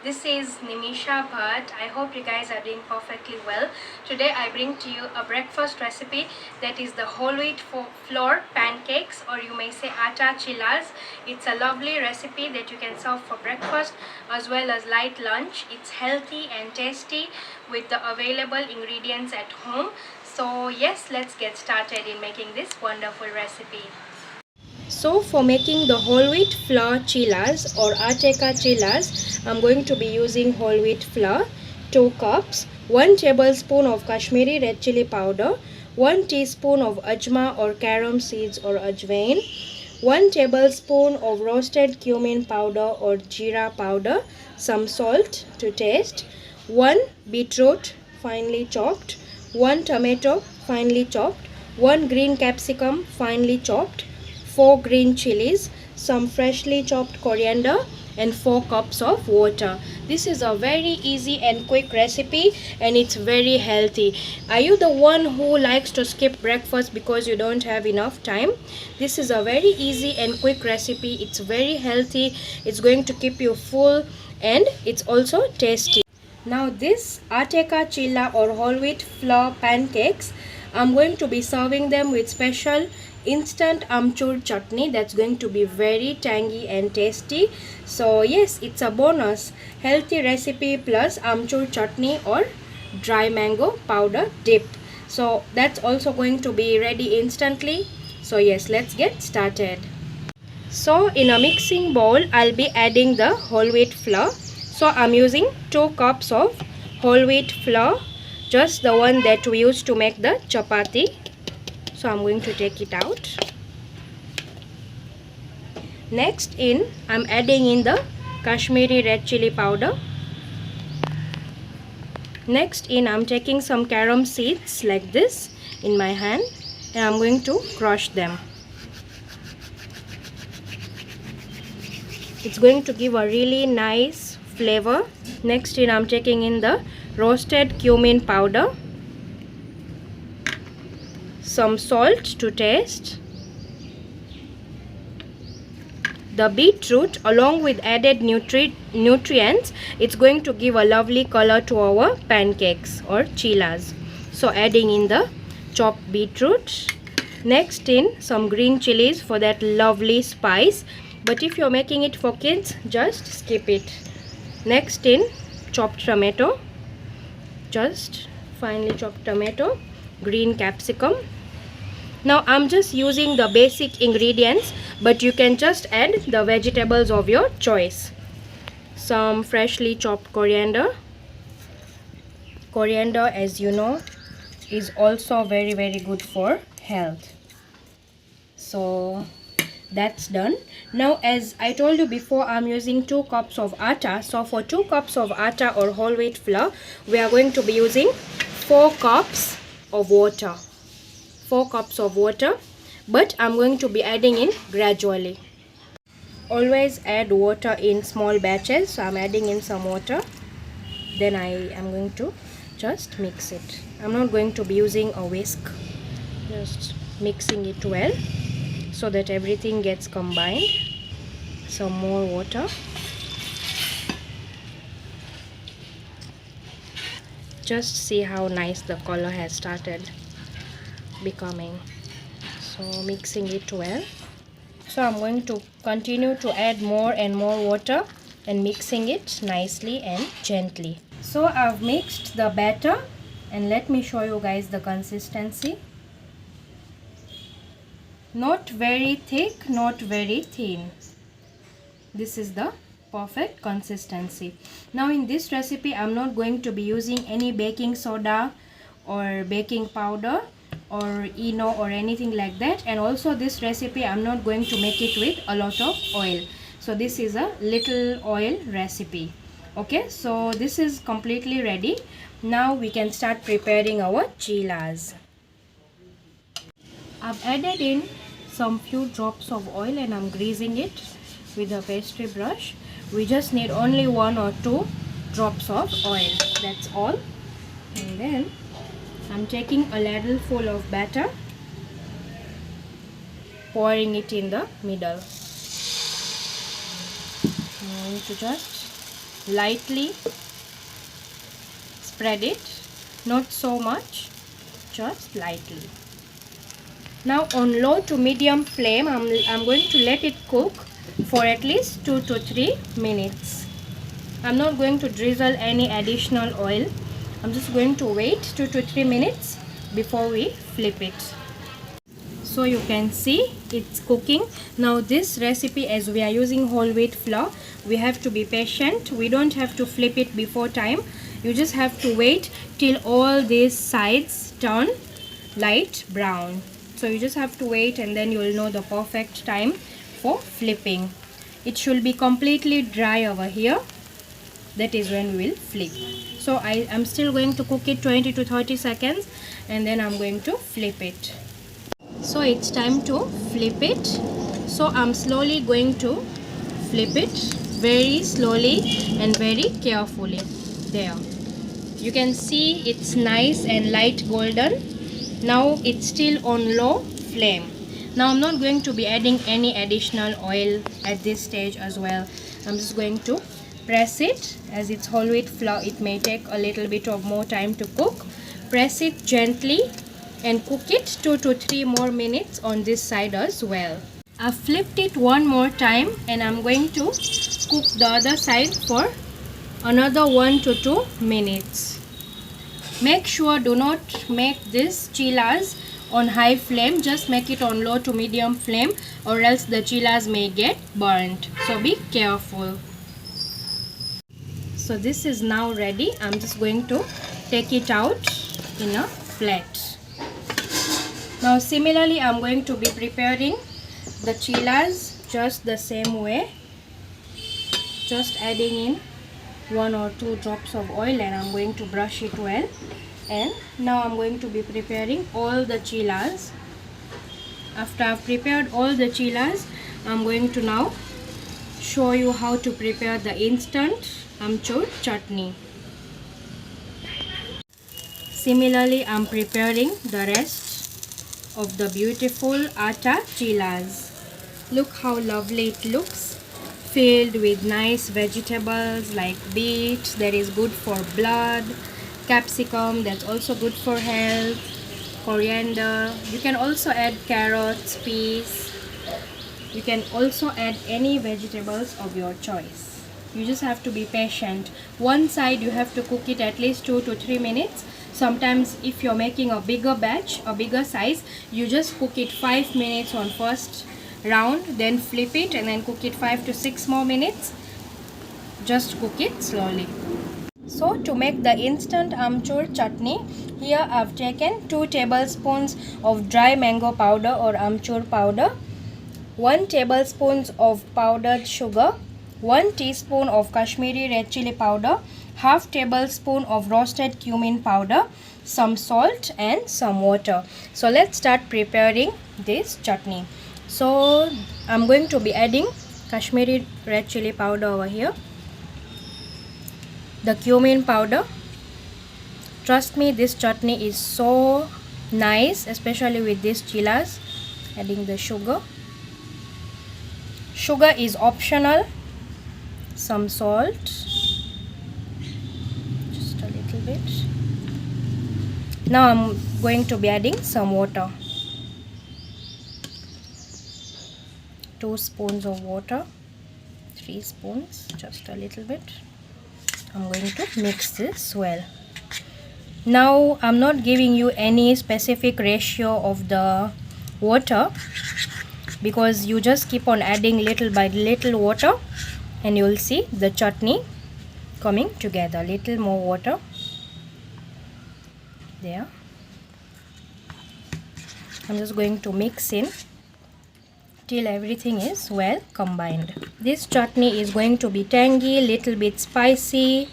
This is Nimisha Bhatt. I hope you guys are doing perfectly well. Today I bring to you a breakfast recipe that is the whole wheat flour pancakes, or you may say atta chillas. It's a lovely recipe that you can serve for breakfast as well as light lunch. It's healthy and tasty with the available ingredients at home. So yes, let's get started in making this wonderful recipe. So for making the whole wheat flour chillas or ateka chillas, I'm going to be using whole wheat flour, 2 cups, 1 tablespoon of Kashmiri red chili powder, 1 teaspoon of ajma or carom seeds or ajwain, 1 tablespoon of roasted cumin powder or jeera powder, some salt to taste, 1 beetroot finely chopped, 1 tomato finely chopped, 1 green capsicum finely chopped, 4 green chilies, some freshly chopped coriander, and 4 cups of water. This is a very easy and quick recipe, and it's very healthy. Are you the one who likes to skip breakfast because you don't have enough time? This is a very easy and quick recipe. It's very healthy. It's going to keep you full, and it's also tasty. Now this ateka chilla or whole wheat flour pancakes, I'm going to be serving them with special instant amchur chutney that's going to be very tangy and tasty. So yes, it's a bonus healthy recipe plus amchur chutney or dry mango powder dip. So that's also going to be ready instantly. So yes, let's get started. So in a mixing bowl, I'll be adding the whole wheat flour. So I'm using 2 cups of whole wheat flour, just the one that we used to make the chapati. So I'm going to take it out. Next I'm adding in the Kashmiri red chili powder. Next I'm taking some carom seeds like this in my hand, and I'm going to crush them. It's going to give a really nice flavor. Next I'm taking in the roasted cumin powder, some salt to taste, the beetroot along with added nutrients. It's going to give a lovely color to our pancakes or chillas. So adding in the chopped beetroot. Next some green chilies for that lovely spice, but if you're making it for kids, just skip it. Next chopped tomato, just finely chopped tomato, green capsicum. Now I'm just using the basic ingredients, but you can just add the vegetables of your choice. Some freshly chopped coriander. Coriander, as you know, is also very good for health. So that's done. Now as I told you before, I'm using 2 cups of atta. So for 2 cups of atta or whole wheat flour, we are going to be using 4 cups of water. 4 cups of water, but I'm going to be adding in gradually. Always add water in small batches. So I'm adding in some water, then I am going to just mix it. I'm not going to be using a whisk, just mixing it well so that everything gets combined. Some more water. Just see how nice the color has started becoming. So mixing it well. So I'm going to continue to add more and more water and mixing it nicely and gently. So I've mixed the batter, and let me show you guys the consistency. Not very thick, not very thin. This is the perfect consistency. Now in this recipe, I'm not going to be using any baking soda or baking powder or Eno or anything like that. And also this recipe, I'm not going to make it with a lot of oil. So this is a little oil recipe. Okay, so this is completely ready. Now we can start preparing our chillas. I've added in some few drops of oil and I'm greasing it with a pastry brush. We just need only 1 or 2 drops of oil, that's all. And then I'm taking a ladle full of batter, pouring it in the middle. I'm going to just lightly spread it, not so much, just lightly. Now on low to medium flame, I'm going to let it cook for at least 2 to 3 minutes. I'm not going to drizzle any additional oil. I'm just going to wait 2 to 3 minutes before we flip it. So you can see it's cooking. Now this recipe, as we are using whole wheat flour, we have to be patient. We don't have to flip it before time. You just have to wait till all these sides turn light brown. So you just have to wait, and then you will know the perfect time for flipping. It should be completely dry over here. That is when we will flip. So I am still going to cook it 20 to 30 seconds, and then I'm going to flip it. So it's time to flip it. So I'm slowly going to flip it, very slowly and very carefully. There, you can see it's nice and light golden. Now it's still on low flame. Now I'm not going to be adding any additional oil at this stage as well. I'm just going to press it. As it's whole wheat flour, it may take a little bit of more time to cook. Press it gently and cook it 2 to 3 more minutes on this side as well. I've flipped it one more time, and I'm going to cook the other side for another 1 to 2 minutes. Make sure do not make this chilas on high flame. Just make it on low to medium flame, or else the chilas may get burnt. So be careful. So this is now ready. I'm just going to take it out in a plate. Now similarly, I'm going to be preparing the chilas just the same way. Just adding in 1 or 2 drops of oil, and I'm going to brush it well. And now I'm going to be preparing all the chilas. After I've prepared all the chilas, I'm going to now show you how to prepare the instant amchur chutney. Similarly, I'm preparing the rest of the beautiful atta chilas. Look how lovely it looks, filled with nice vegetables like beets, that is good for blood, capsicum, that's also good for health, coriander. You can also add carrots, peas. You can also add any vegetables of your choice. You just have to be patient. One side you have to cook it at least 2 to 3 minutes. Sometimes if you're making a bigger batch, a bigger size, you just cook it 5 minutes on first round, then flip it, and then cook it 5 to 6 more minutes. Just cook it slowly. So to make the instant amchur chutney, here I've taken 2 tablespoons of dry mango powder or amchur powder, 1 tablespoon of powdered sugar, 1 teaspoon of Kashmiri red chili powder, half tablespoon of roasted cumin powder, some salt and some water. So let's start preparing this chutney. So I'm going to be adding Kashmiri red chili powder over here, the cumin powder. Trust me, this chutney is so nice, especially with these chilas. Adding the sugar. Sugar is optional. Some salt, just a little bit. Now I'm going to be adding some water. 2 spoons of water, 3 spoons, just a little bit. I'm going to mix this well. Now I'm not giving you any specific ratio of the water, because you just keep on adding little by little water, and you will see the chutney coming together. Little more water. There. I'm just going to mix in till everything is well combined. This chutney is going to be tangy, little bit spicy,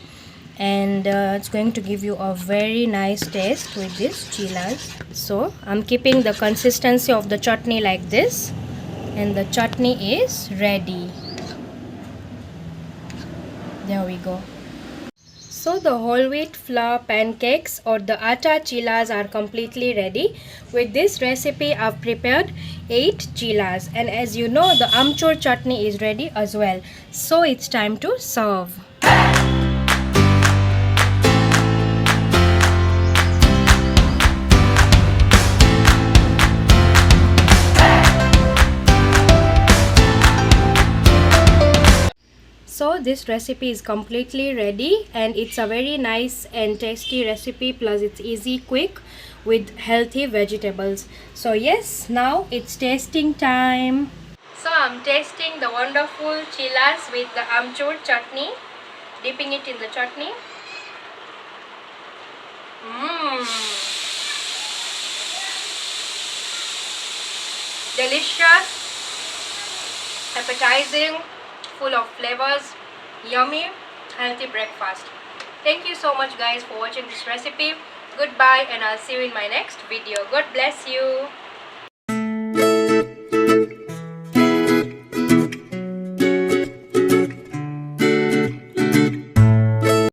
and it's going to give you a very nice taste with this chilas. So I'm keeping the consistency of the chutney like this, and the chutney is ready. There we go. So the whole wheat flour pancakes or the atta chilas are completely ready. With this recipe I've prepared 8 chilas, and as you know, the amchur chutney is ready as well. So it's time to serve. this recipe is completely ready, and it's a very nice and tasty recipe, plus it's easy, quick, with healthy vegetables. So yes, now it's tasting time. So I'm tasting the wonderful chilas with the amchur chutney, dipping it in the chutney. Delicious, appetizing, full of flavors, yummy, healthy breakfast. Thank you so much guys for watching this recipe. Goodbye, and I'll see you in my next video. God bless you.